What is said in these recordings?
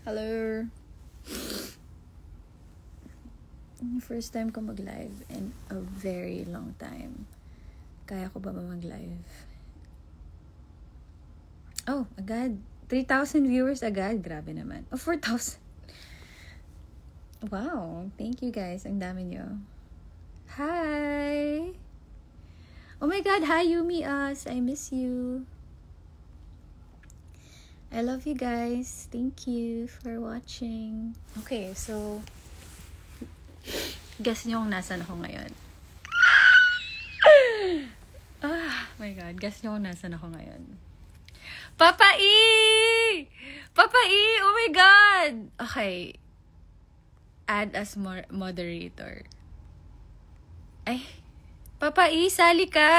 Hello. First time ko mag-live in a very long time. Kaya ko ba mag-live? Oh, agad. 3,000 viewers agad. Grabe naman. Oh, 4,000. Wow. Thank you guys. Ang dami nyo. Hi. Oh my God. Hi, Yumi Us. I miss you. I love you guys. Thank you for watching. Okay, so guess nyo kung nasan ako ngayon. My God. Guess nyo kung nasan ako ngayon. Papa E! Papa E! Oh my God! Okay. Add as moderator. Ay. Papa E, sali ka!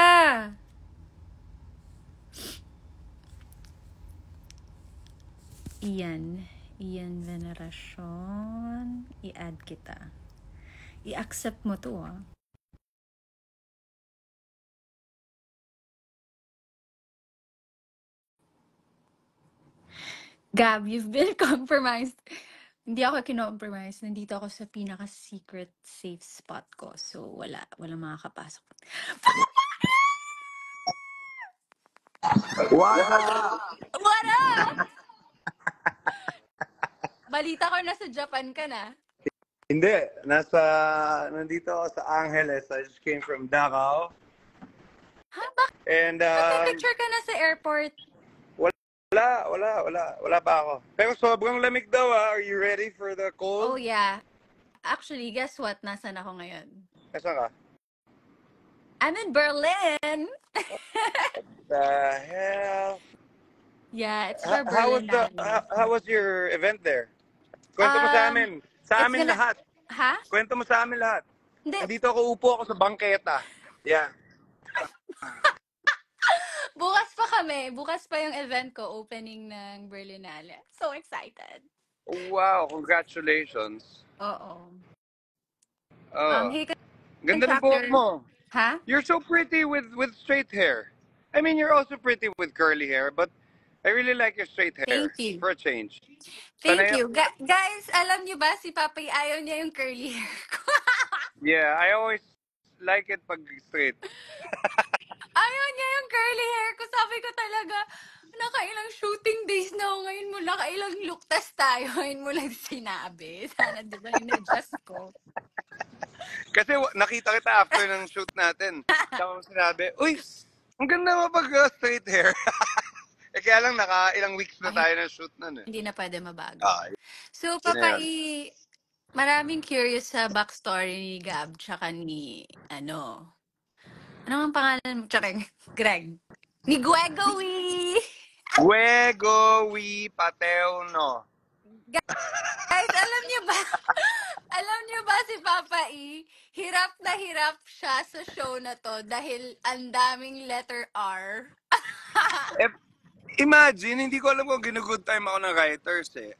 Ian Veneracion. I-add kita. I-accept mo to, ah. Gab, you've been compromised. Hindi ako kinompromise. Nandito ako sa pinaka-secret safe spot ko. So, walang makakapasok. What up? What up? Balita ko nasa Japan ka na. Hindi. Nandito ako sa Angeles. I just came from Davao. Ha? Bakit And, picture ka na sa airport? wala pa ako. Pero sobrang lamig daw, ah. Are you ready for the cold? Oh, yeah. Actually, guess what? Nasaan ako ngayon? Nasaan ka? I'm in Berlin! The hell? Yeah, it's for Berlin. How was your event there? Kwento mo sa amin. Sa amin lahat. Ha? Kwento mo sa amin lahat. Hindi. Nandito upo ako sa bangketa. Yeah. Bukas pa kami. Bukas pa yung event ko, opening ng Berlinale. So excited. Wow, congratulations. Oo. Oh. Hey, Ganda ng buhok mo. Ha? You're so pretty with straight hair. I mean, you're also pretty with curly hair, but I really like your straight hair. Thank you. For a change. Thank you. Guys, alam niyo ba, si Papay ayaw niya yung curly hair ko. Yeah, I always like it pag straight. Ayaw niya yung curly hair ko. Sabi ko talaga, nakailang shooting days na ako ngayon mo, nakailang look test tayo. Ngayon mo lang sinabi. Sana di ba in-adjust ko. Kasi nakita kita after ng shoot natin. Saka mo sinabi, uy, ang ganda mo pag straight hair. Eh kaya lang ilang weeks na tayo ng shoot nun eh. Hindi na pwede mabago. Ah, So, Papa E, maraming curious sa backstory ni Gab tsaka ni, ano ang pangalan mo? Tsaka Greg. Ni Guegowi! Guegowi Paterno. Guys, alam niyo ba si Papa E, hirap na hirap siya sa show na to dahil ang daming letter R. Imagine, hindi ko alam kung ginugood time ako ng writers eh.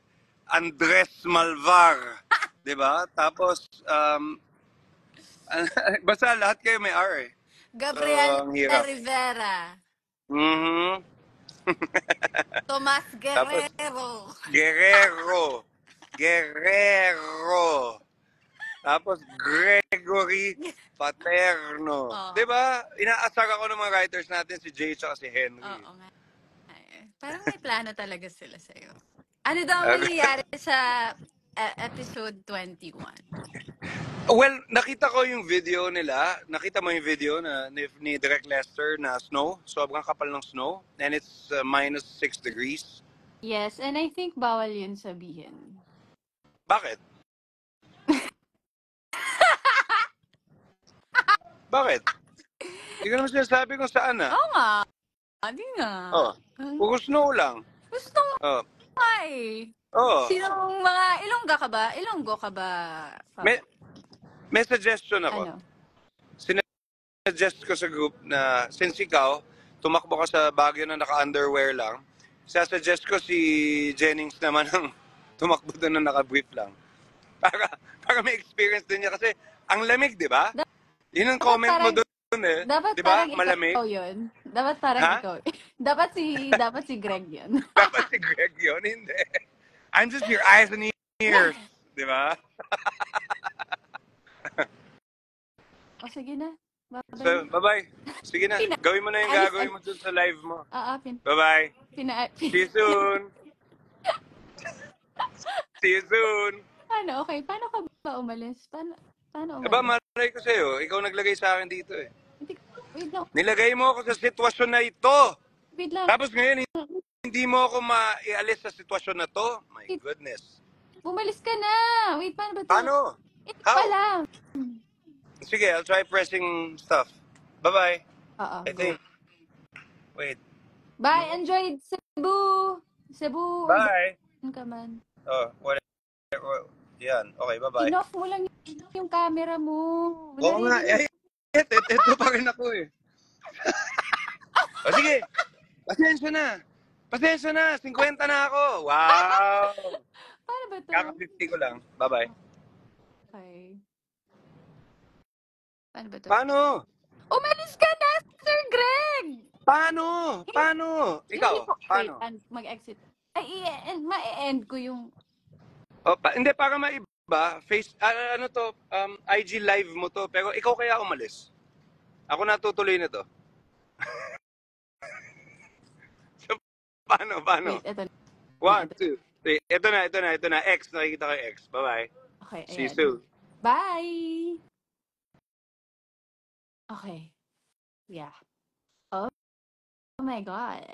Andres Malvar. Diba? Tapos, basta lahat kayo may R eh. Gabriel So, hirap. Rivera. Mm-hmm. Tomas Guerrero. Tapos, Guerrero. Tapos, Gregory Paterno. Oh. Diba? Inaasar ako ng mga writers natin, si Jay at si Henry. Oo nga. Parang may plano talaga sila sa'yo. Ano daw mangyayari sa episode 21? Well, nakita ko yung video nila. Nakita mo yung video ni Direk Lester na snow. Sobrang kapal ng snow. And it's -6 degrees. Yes, and I think bawal yun sabihin. Bakit? Bakit? Hindi ko naman sinasabi kung saan ah. Oo nga. Hindi nga. Oh. Puro snow lang. Gusto mo nga eh. Oh. Sinong mga Ilonggo ka ba? May suggestion ako. Ano? Sinuggest ko sa group na since ikaw, tumakbo ka sa Baguio na naka-underwear lang, sasuggest ko si Jennings naman ang tumakbo doon na naka-brief lang. Para may experience din niya kasi ang lamig, di ba? Yun ang comment mo doon eh. Dapat di ba? parang Malamig. ikaw yun. Dapat parang Ha? ikaw. Dapat si Greg yun. Dapat si Greg yun? Hindi. I'm just your eyes and ears. Di ba? O sige na. Bye-bye na. So, bye-bye. Sige na. Gawin mo na yung Pinaalis. gagawin mo dun sa live mo. Pin, Bye-bye. pina, pin, See you soon. See you soon. Ano, okay. Paano ka ba umalis? Paano Aba, umalis? malay ko sa'yo. Ikaw naglagay sa akin dito eh. Hindi, wait lang. Nilagay mo ako sa sitwasyon na ito. Wait lang. Tapos ngayon, hindi mo ako maialis sa sitwasyon na to. My Wait, goodness. umalis ka na. Wait, paano ba to? Paano? Ito pa How? lang. Sige, I'll try pressing stuff. Bye-bye. Oo, I go. think. Wait. Bye, enjoy Cebu. Cebu, Bye. saan ka man. Oh, whatever. Yan. Okay, bye-bye. In-off mo lang yung camera mo. Oo nga. Naririnig. Ito pa rin ako eh. O sige. Pasensya na. Pasensya na. 50 na ako. Wow. Paano ba to? Kaka-50 ko lang. Bye-bye. Okay. Paano ba to? Paano? Umalis ka na, Sir Greg! Paano? Paano? Ikaw, Hindi po, wait, paano? mag-exit. Ay, ma-end ko yung... Hindi, para maiba, ano to, IG live mo to, pero ikaw kaya umalis. Ako natutuloy na to. So, paano? Wait, eto na. 1, 2, 3. Ito na. X, nakikita ko yung X. Bye-bye. Okay, See you ayan. soon. Bye! Okay. Yeah. Oh my God.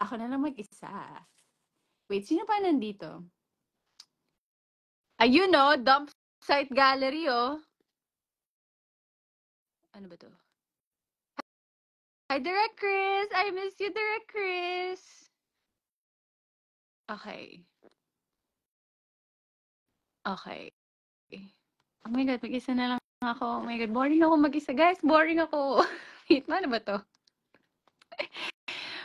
Ako na lang mag-isa. Wait, sino pa nandito? Ayun oh, dump site gallery oh. Ano ba to? Hi, Direct Chris! I miss you, Direct Chris! Okay. Okay. Oh my God, mag-isa na lang ako. Oh my God, boring ako mag-isa. Guys, boring ako. Wait, paano ba to?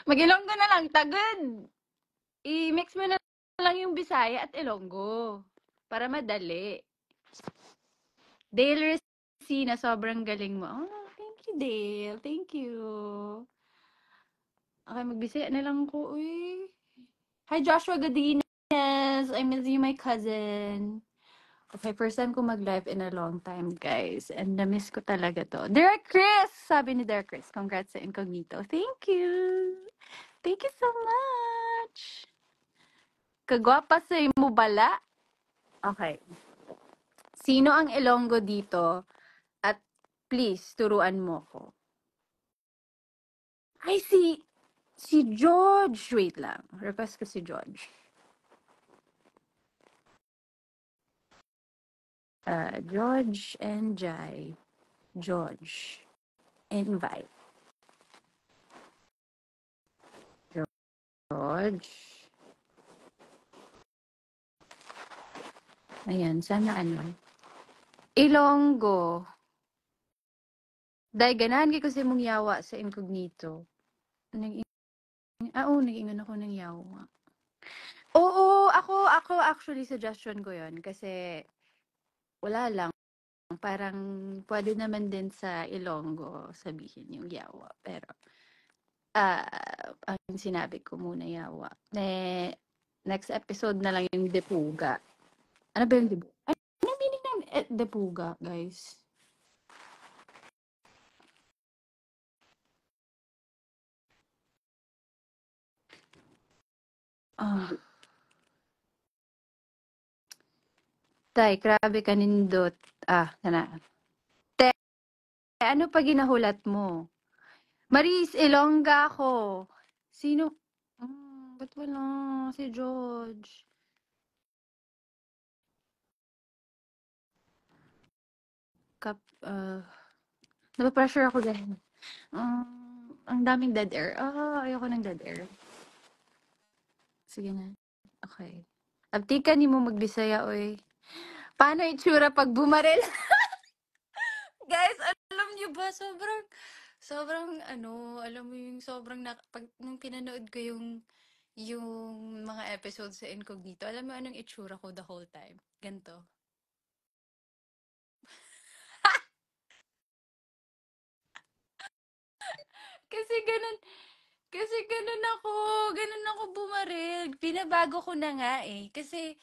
Mag-Ilonggo na lang, Tagad! I-mix mo na lang yung Bisaya at Ilonggo. Para madali. Dale Resina, sobrang galing mo. Oh, thank you, Dale. Thank you. Okay, magbisaya na lang ko. Uy. Hi, Joshua Godinez. I miss you, my cousin. Okay, first time ko mag-live in a long time, guys. And na-miss ko talaga to. Derek Chris! Sabi ni Derek Chris, congrats sa Incognito. Thank you! Thank you so much! Kagwapa sa mo bala? Okay. Sino ang Ilonggo dito? At please, turuan mo ko. Ay, si George. Wait lang. Request ko si George. George and Jai. George. Invite. George. Ayan, sana ano. Ilonggo. Dahil ganahan ko si mong yawa sa Incognito. Nag-ingon ako ng yawa. Oo, ako actually suggestion ko yon kasi wala lang. Parang pwede naman din sa Ilonggo sabihin yung yawa. Pero, ang sinabi ko muna yawa. Next episode na lang yung Depuga. Ano ba yung Depuga? Ano meaning ng Depuga, guys? Tay, grabe ka nindot. Sana. Te, ano pa ginahulat mo? Maris, Ilongga ako. Sino? Ba't wala? Si George. Napapressure ako dahil. Ang daming dead air. Ayoko ng dead air. Sige na. Okay. Abti ka ni mo magbisaya, oy. Paano itsura pag bumaril? Guys, alam niyo ba, sobrang alam mo yung sobrang, nung pinanood ko yung mga episodes sa Incognito, alam mo anong itsura ko the whole time? Ganto. ganun ako bumaril. Pinabago ko na nga eh. Kasi,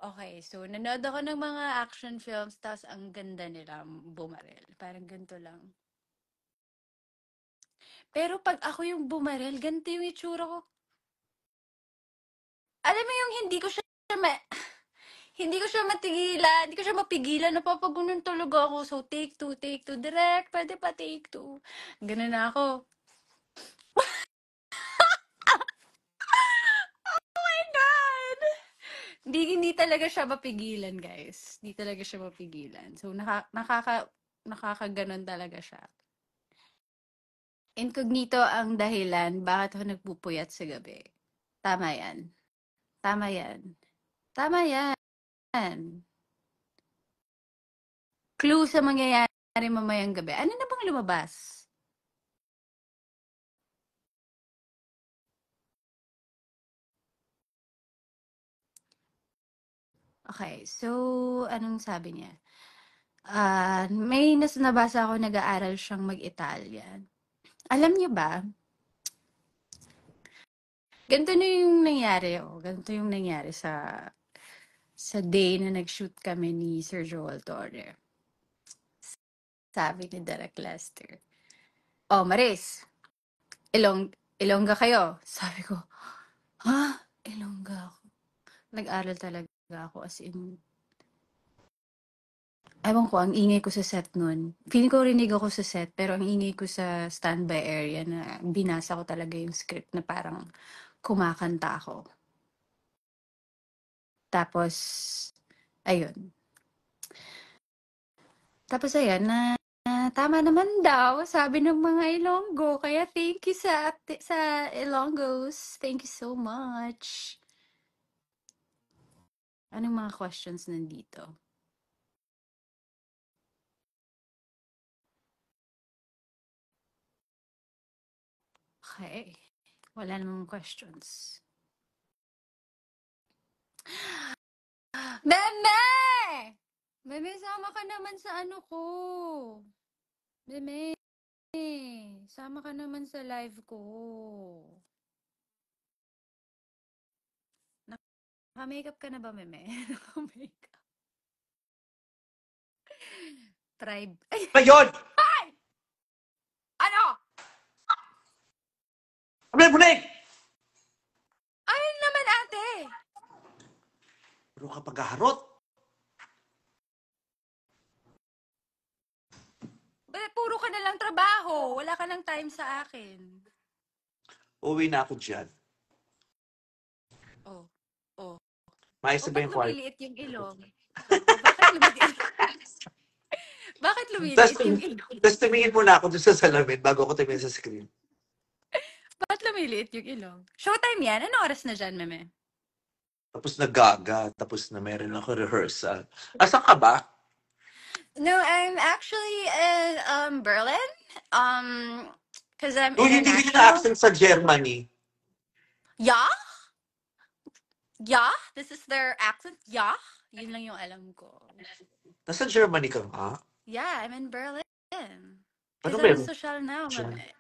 okay, so nanood ako ng mga action films, tapos ang ganda nila bumaril. Parang ganito lang. Pero pag ako yung bumaril, ganito yung itsura ko. Alam mo yung hindi ko siya matigilan, hindi ko siya mapigilan, napapagunan talaga ako. So, take two, direct, pwede pa take two. Ganun na ako. Oh my God! Hindi talaga siya mapigilan, guys. Hindi talaga siya mapigilan. So, nakakaganon talaga siya. Incognito ang dahilan bakit ako nagpupuyat sa gabi. Tama yan. Tama yan. Tama yan. Clue sa mangyayari mamayang gabi. Ano na bang lumabas? Okay, so anong sabi niya? May nabasa ako nag-aaral siyang mag-Italian. Alam niyo ba, ganito na yung nangyari, ganito yung nangyari sa day na nag-shoot kami ni Sir Joel Torre. Sabi ni Derek Lester, "Oh, Maris, Ilongga kayo." Sabi ko, "Ha? Ilongga ako?" Nag-aral talaga ako as in, ewan ko, ang ingay ko sa set nun. Feeling ko rinig ako sa set, pero ang ingay ko sa standby area na binasa ko talaga yung script na parang kumakanta ako. Tapos, ayun. Tapos ayan, tama naman daw, sabi ng mga Ilonggo. Kaya thank you sa Ilonggos. Thank you so much. Anong mga questions nandito? Okay. Wala namang questions. Meme! Meme, sama ka naman sa ano ko. Meme, sama ka naman sa live ko. Naka-makeup ka na ba, Meme? Naka-makeup. Tribe. Ay! Ngayon! Ay! Ano? Abel Bulig! Ano naman, ate? Puro ka paghaharot. Puro ka na lang trabaho. Wala ka ng time sa akin. Uwi na ako dyan. Oh. Oh. Maayos O, ba ba't yung kwarto? lumiliit yung ilong? O, bakit lumiliit? Bakit lumiliit yung ilong? Tapos tumingin muna ako dun sa salamin bago ako tumingin sa screen. Bakit lumiliit yung ilong? Showtime yan? Anong oras na dyan, Meme? Tapos nagaga. Tapos na meron ako rehearsal. Asan ka ba? No, I'm actually in Berlin. Because I'm Uy, hindi ka international. na-accent sa Germany. Yeah? Yeah? This is their accent? Yeah? Yun lang yung alam ko. Nasa Germany ka nga? Yeah, I'm in Berlin. Because Anong I'm meron social now, dyan? Meme.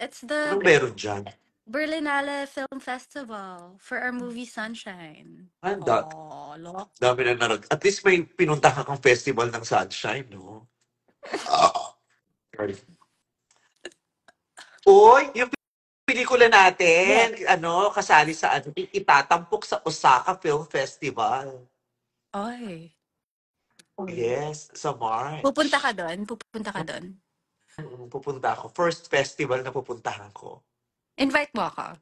It's the Anong meron dyan? Berlinale Film Festival for our movie Sunshine. Ang Oh, look. dami na narag. At least may pinuntahan kang festival ng sunshine, no? Ah, sorry. Uy, yung pelikula Yes. natin, kasali sa itatampok sa Osaka Film Festival. Oy. Yes, sa Pupunta ka March. doon? Pupunta ka doon? Pupunta ako. First festival na pupuntahan ko. Invite mo ako.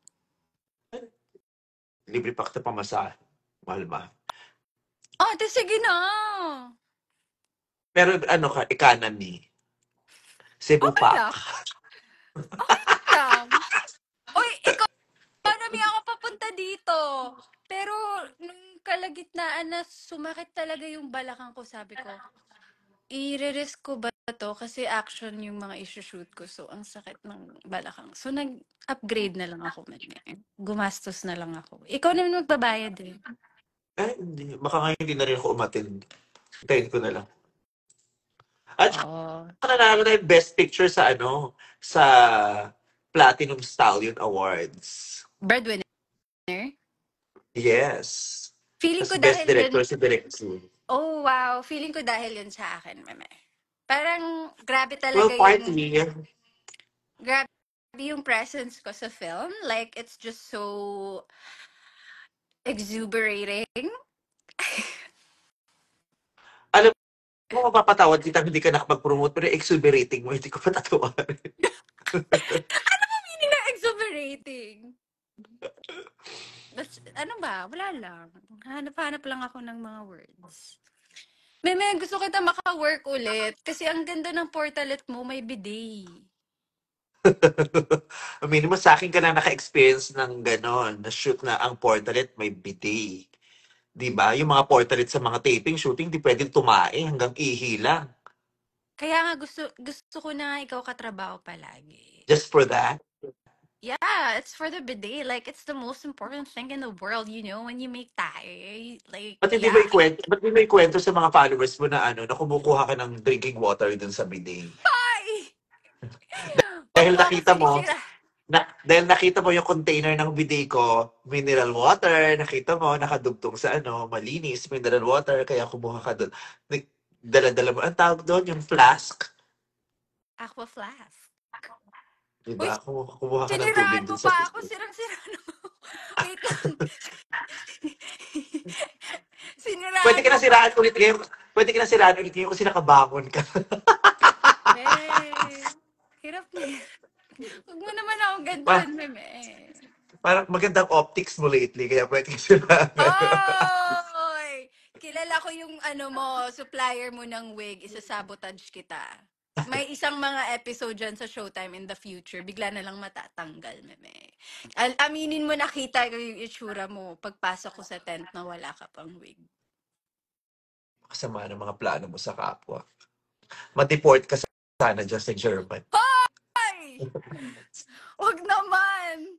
Libre pa kita pamasahe. Mahal. Oh, sige na. Pero economy. Cebu Okay Pack. lang. Okay lang. Uy, economy ako papunta dito. Pero, nung kalagitnaan na sumakit talaga yung balakang ko, sabi ko, i-risk ko ba to? Kasi action yung mga isushoot ko. So, ang sakit ng balakang. So, nag-upgrade na lang ako. Gumastos na lang ako. Ikaw naman magbabayad eh. Hindi. Baka nga hindi na rin ako umattend. Hintayin ko na lang. At Oo. nanalo na yung best picture sa sa Platinum Stallion Awards. Breadwinner? Yes. Feeling Tapos ko Best dahil yun, Director si Direk Soon. oh wow, feeling ko dahil yun sa akin, meme. Parang grabe Well, talaga yung, partly, grabe yung presence ko sa film. Like, it's just so exuberating. alam mo, mapapatawad kita hindi ka nakapag-promote, pero exuberating mo, hindi ko patatawarin. Meaning na exuberating. That's, ano ba? Wala lang. Hanap-hanap lang ako ng mga words. Meme, gusto kita maka-work ulit. Kasi ang ganda ng portalet mo, may bidet. Minimum sa akin ka na naka-experience ng ganon, na shoot na ang portrait may bidet. 'Di ba? Yung mga portrait sa mga taping, shooting, di pwedeng tumae hanggang ihi lang. Kaya nga gusto ko na ikaw katrabaho palagi. Just for that. Yeah, it's for the bidet. Like, it's the most important thing in the world, you know, when you make tae. Like, Ba't hindi mo yeah. ikwento, ba't hindi mo ikwento sa mga followers mo na ano, na kumukuha ka ng drinking water dun sa bidet? Ay! Wag Dahil mo ako nakita mo, sinisira. dahil nakita mo yung container ng bidet ko, mineral water, nakita mo, nakadugtong sa ano, malinis, mineral water, kaya kumuha ka doon. Dala-dala mo, ang tawag doon, yung flask. Aqua flask. Uy, Diba? Kumuha ka ng tubig siniraan dun mo sa pa ako. bidet. Sirang-siraan mo. Wait lang. Pwede Siniraan ka mo na pa. siraan ulit ngayon. Pwede ka na siraan ulit ngayon kasi nakabangon ka. Eh, hirap na. Huwag mo naman akong Pa- ganyan, meme. Parang magandang optics mo lately, kaya pwede ka siraan. Oy! Kilala ko yung ano mo, supplier mo ng wig, isasabotage kita. May isang mga episode dyan sa Showtime in the future, bigla na lang matatanggal, meme. Aminin mo, nakita ko yung itsura mo pagpasok ko sa tent na wala ka pang wig. Kasama ng mga plano mo sa kapwa. Ma-deport ka sana dyan sa German. Ay! Wag naman!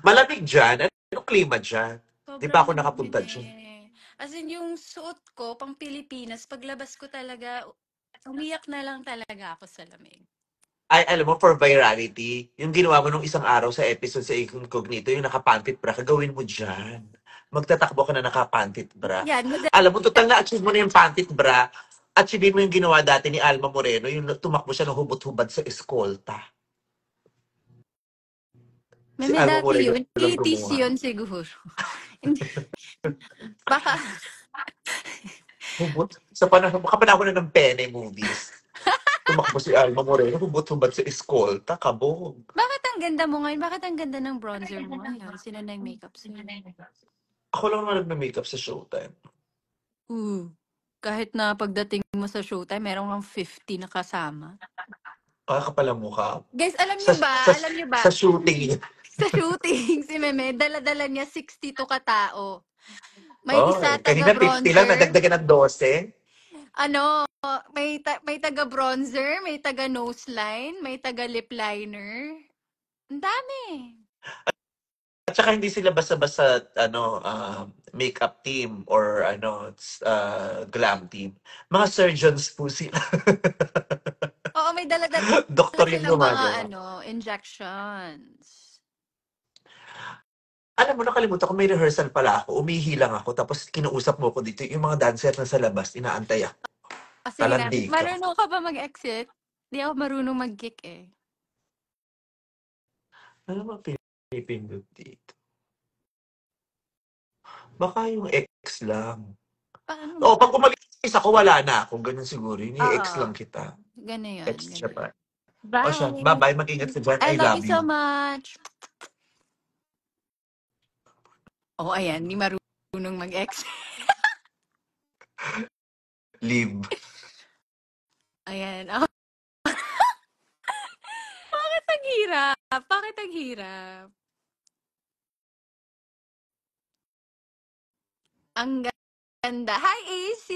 Malamig dyan. Anong klima dyan? Di ba Sobrang ako lamig, nakapunta dyan? meme. As in, yung suot ko, pang Pilipinas, paglabas ko talaga, umiyak na lang talaga ako sa lamig. Ay, alam mo, for virality, yung ginawa mo nung isang araw sa episode sa Incognito, yung nakapantit bra, gagawin mo dyan. Magtatakbo ka na nakapantit bra. Yan, Alam mo, total na-achieve mo na yung pantit bra. Achieve mo yung ginawa dati ni Alma Moreno, yung tumakbo siya ng hubot-hubad sa eskolta. Si Meme, Alma dati Moreno yun. lang 80s gumawa. yun siguro. Hindi, baka, Hubot. Sa panahon, kapanahon na ng Pene movies. Tumakbo si Alma Moreno, hubot-hubad sa eskolta, kabog. bakit ang ganda mo ngayon? Bakit ang ganda ng bronzer mo ngayon? Sino na yung makeup sa'yo? Ako lang naman nagme-makeup sa Showtime. Kahit na pagdating mo sa Showtime, meron kang 50 na kasama. Kakapal ang mukha. Guys, alam Sa, nyo ba? sa, Alam nyo ba? sa shooting. Sa shooting, si Meme, dala-dala niya 62 katao. May Oh, isa kanina 50 lang, taga-bronzer. nadagdagan ng 12. Ano, may taga-bronzer, may taga-nose line, may taga-lip liner. Ang dami. At saka hindi sila basta-basta makeup team or glam team. Mga surgeons po sila. Oo, may dala-dala Doktor yung silang mga gumagawa. injections. Alam mo, nakalimutan ko, may rehearsal pala ako. Umihi lang ako, tapos kinausap mo ko dito. Yung mga dancer na sa labas, inaantay ako. Kasi nga, Talandi ka. marunong ka ba mag-exit? Di ako marunong mag-kick eh. Ano ba pinipindot dito? Baka yung ex lang. Paano O, ba? pag umalis ako, wala na ako. Ganun siguro. Yung ex Oo. lang kita. Gano'n yun. Ex siya Gano'n. pa. O siya, Bye. bye-bye. Mag-ingat ka dyan. I I love you love so you. much. Oh, ayan. Di marunong mag-exit. Leave. Ayan. Oh. Bakit ang hirap? Bakit ang hirap? Ang ganda. Hi, AC!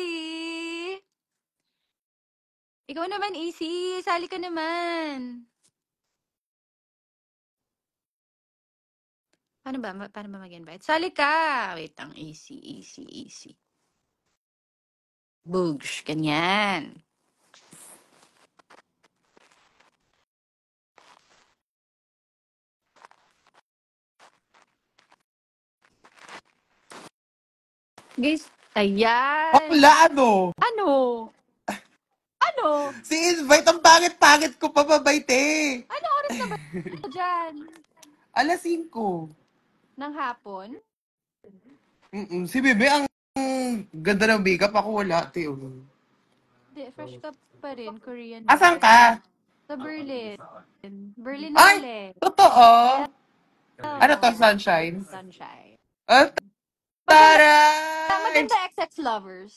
Ikaw naman, AC. Sali ka naman. Paano ba mag-invite? Sali ka! Wait lang, AC, AC, AC. Boogs, ganyan. Guys, Wala, ayan. ano? Ano? Ano? Si Invite, ang pangit-pangit ko pa babait Ano oras na ba dyan? Alas 5. Ng hapon? Si Bebe, ang ganda ng makeup. Ako wala, te. Hindi, fresh ka pa rin. Korean Asan vibes. ka? Sa Berlin. Berlin na Ay, ulit. totoo. Ano to, Oh, sunshine? sunshine. At Maganda, taray! maganda XX lovers.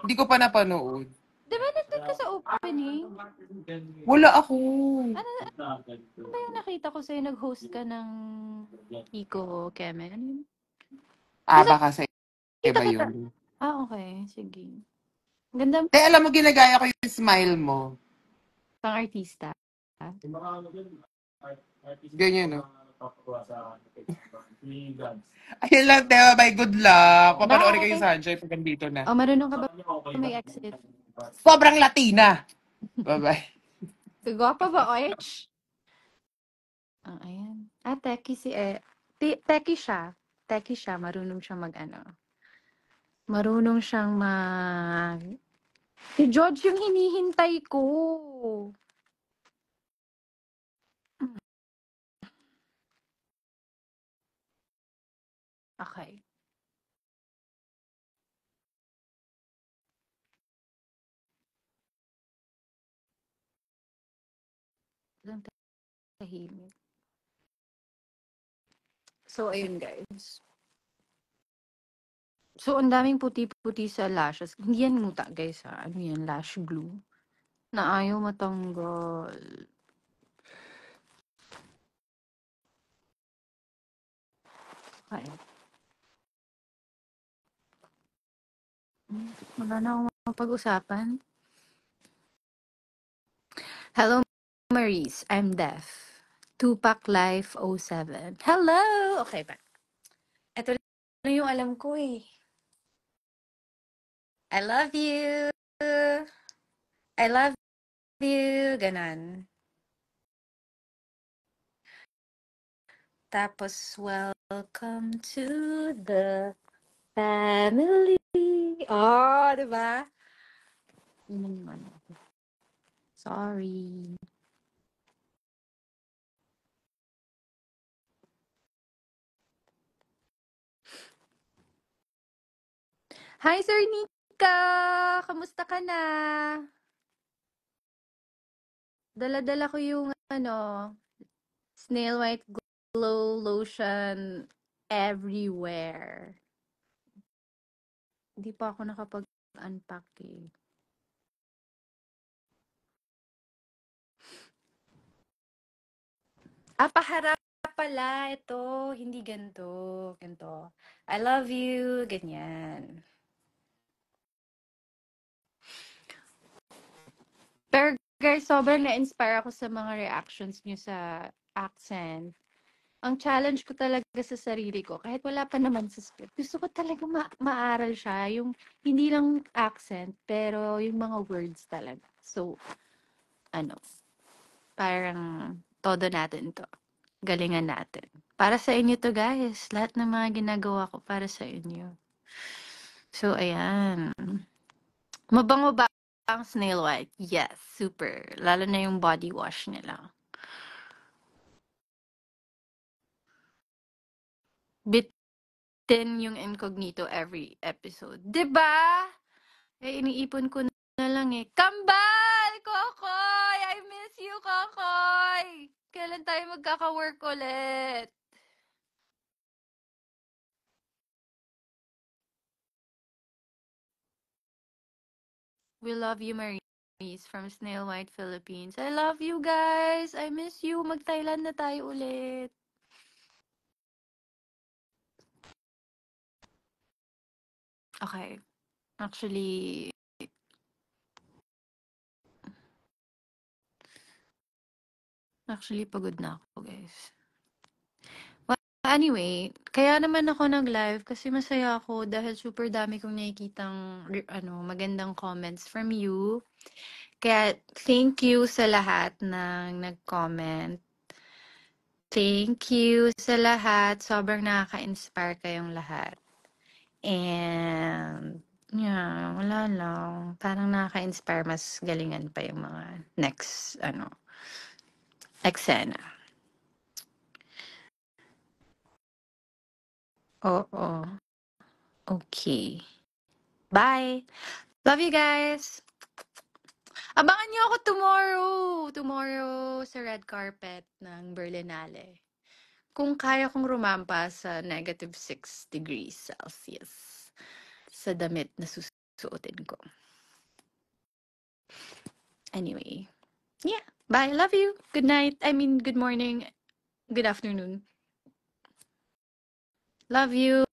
Hindi ko pa napanood. Di ba nandun ka sa opening? Wala ako. Ano, ano ba yung nakita ko sa'yo? Nag-host ka ng Kiko Keme? Ano yun? Basta Baka sa kita iba kita. yun. Okay. Sige. Ganda Te, alam mo, ginagaya ko yung smile mo. pang artista. Ganyan, no? Ayun lang, te. Bye, good luck. Papanoorin kayo Bye! sa Sunshine pag nandito na. Oh, marunong ka ba may exit? Sobrang Latina. Bye-bye. Gwapa ba, Oich? Ah, ayan. Ah, techie si techie siya. Techie siya. Marunong siya mag-ano. Marunong siyang mag... Si George yung hinihintay ko. Okay. Lang tahimik. So, ayun guys. So, ang daming puti-puti sa lashes. Hindi yan muta, guys, ha? Ano yan? Lash glue. Na ayaw matanggal. Okay. Wala na akong mapag-usapan. Hello, Maurice. I'm deaf. Tupac Life 07. Hello! Okay ba? Ito na yung alam ko eh. I love you. I love you. Ganon. Tapos, welcome to the family. Oh, diba? Yun yung ano. Sorry. Hi, Sir Nika! Kamusta ka na? Dala-dala ko yung Snail White Glow Lotion everywhere. Hindi pa ako nakapag-unpack eh. Paharap pala. Ito. Hindi ganito. Ganito. I love you. Ganyan. Pero guys, sobrang na-inspire ako sa mga reactions niyo sa accent. Ang challenge ko talaga sa sarili ko, kahit wala pa naman sa script, gusto ko talaga maaral siya. Yung hindi lang accent, pero yung mga words talaga. So, parang todo natin to. Galingan natin. Para sa inyo to, guys. Lahat ng mga ginagawa ko para sa inyo. So, ayan. Mabango ba ang Snail White? Yes, super. Lalo na yung body wash nila. Bitin yung incognito every episode. 'Di ba? Iniipon ko na lang eh. Kambal! Kokoy! I miss you, Kokoy! Kailan tayo magkaka-work ulit? We love you, Maurice from Snail White Philippines. I love you guys! I miss you! Mag-Thailand na tayo ulit. Okay. Actually, pagod na ako, guys. Well, anyway, kaya naman ako nag-live kasi masaya ako dahil super dami kong nakikitang magandang comments from you. Kaya thank you sa lahat ng nag-comment. Thank you sa lahat. Sobrang nakaka-inspire kayong lahat. And, yeah, wala lang. Parang nakaka-inspire, mas galingan pa yung mga next, eksena. Oo. Okay. Bye! Love you guys! Abangan niyo ako tomorrow! Tomorrow sa red carpet ng Berlinale. Kung kaya kong rumampa sa -6 degrees Celsius sa damit na susuotin ko. Anyway, yeah. Bye. Love you. Good night. I mean, good morning. Good afternoon. Love you.